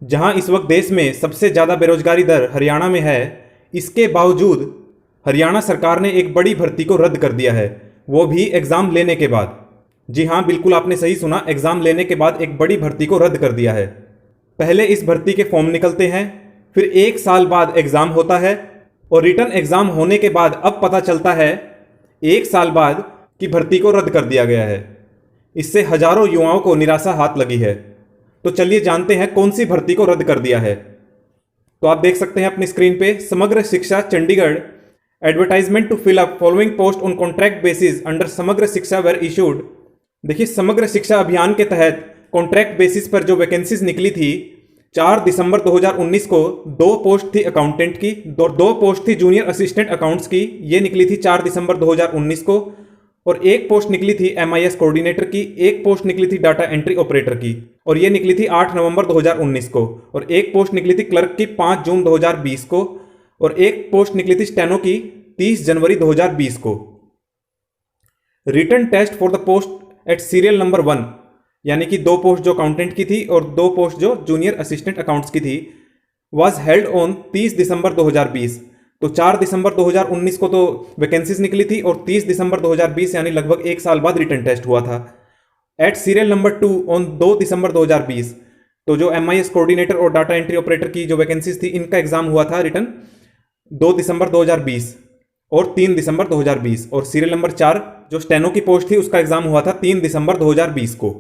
जहां इस वक्त देश में सबसे ज़्यादा बेरोजगारी दर हरियाणा में है, इसके बावजूद हरियाणा सरकार ने एक बड़ी भर्ती को रद्द कर दिया है, वो भी एग्ज़ाम लेने के बाद। जी हाँ, बिल्कुल आपने सही सुना, एग्ज़ाम लेने के बाद एक बड़ी भर्ती को रद्द कर दिया है। पहले इस भर्ती के फॉर्म निकलते हैं, फिर 1 साल बाद एग्ज़ाम होता है और रिटर्न एग्ज़ाम होने के बाद अब पता चलता है 1 साल बाद कि भर्ती को रद्द कर दिया गया है। इससे हजारों युवाओं को निराशा हाथ लगी है। तो चलिए जानते हैं कौन सी भर्ती को रद्द कर दिया है। तो आप देख सकते हैं अपनी स्क्रीन पे, Samagra Shiksha Chandigarh advertisement to fill up following post on contract basis under Samagra Shiksha where issued. देखिए, समग्र शिक्षा अभियान के तहत कॉन्ट्रैक्ट बेसिस पर जो वैकेंसीज निकली थी 4 दिसंबर 2019 को, 2 पोस्ट थी अकाउंटेंट की, 2 पोस्ट थी जूनियर असिस्टेंट अकाउंट्स की, ये निकली थी 4 दिसंबर 2019 को, और 1 पोस्ट निकली थी MIS कोऑर्डिनेटर की, 1 पोस्ट निकली थी डाटा एंट्री ऑपरेटर की, और ये निकली थी 8 नवंबर 2019 को, और 1 पोस्ट निकली थी क्लर्क की 5 जून 2020 को, और 1 पोस्ट निकली थी स्टेनो की 30 जनवरी 2020 को। Written test for the post at serial number 1, यानी कि 2 पोस्ट जो अकाउंटेंट की थी और 2 पोस्ट जो जूनियर असिस्टेंट अकाउंट्स की थी, वॉज हेल्ड ऑन 30 दिसंबर 2020। तो 4 दिसंबर 2019 को तो वैकेंसीज निकली थी और 30 दिसंबर 2020 यानी लगभग 1 साल बाद रिटन टेस्ट हुआ था। एट सीरियल नंबर 2 ऑन 2 दिसंबर 2020, तो जो MIS कोऑर्डिनेटर और डाटा एंट्री ऑपरेटर की जो वैकेंसीज थी, इनका एग्जाम हुआ था रिटन 2 दिसंबर 2020 और 3 दिसंबर 2020, और सीरियल नंबर 4 जो स्टेनो की पोस्ट थी उसका एग्जाम हुआ था 3 दिसंबर 2020 को।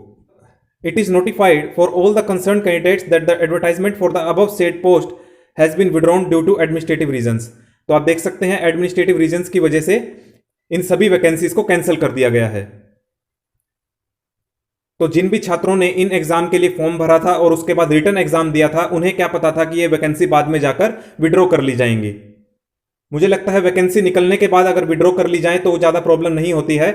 It is notified for all the concern candidates that the advertisement for the above said post has been withdrawn due to administrative reasons. तो आप देख सकते हैं एडमिनिस्ट्रेटिव रीजंस की वजह से इन सभी वैकेंसीज को कैंसिल कर दिया गया है। तो जिन भी छात्रों ने इन एग्जाम के लिए फॉर्म भरा था और उसके बाद रिटर्न एग्जाम दिया था, उन्हें क्या पता था कि ये वैकेंसी बाद में जाकर विड्रॉ कर ली जाएंगी। मुझे लगता है वैकेंसी निकलने के बाद अगर विड्रॉ कर ली जाए तो ज़्यादा प्रॉब्लम नहीं होती है,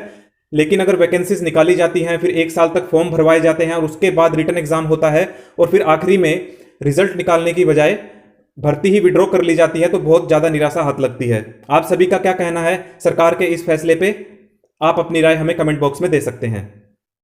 लेकिन अगर वैकेंसीज निकाली जाती हैं, फिर 1 साल तक फॉर्म भरवाए जाते हैं और उसके बाद रिटर्न एग्जाम होता है और फिर आखिरी में रिजल्ट निकालने की बजाय भर्ती ही विड्रॉ कर ली जाती है, तो बहुत ज़्यादा निराशा हाथ लगती है। आप सभी का क्या कहना है सरकार के इस फैसले पे? आप अपनी राय हमें कमेंट बॉक्स में दे सकते हैं।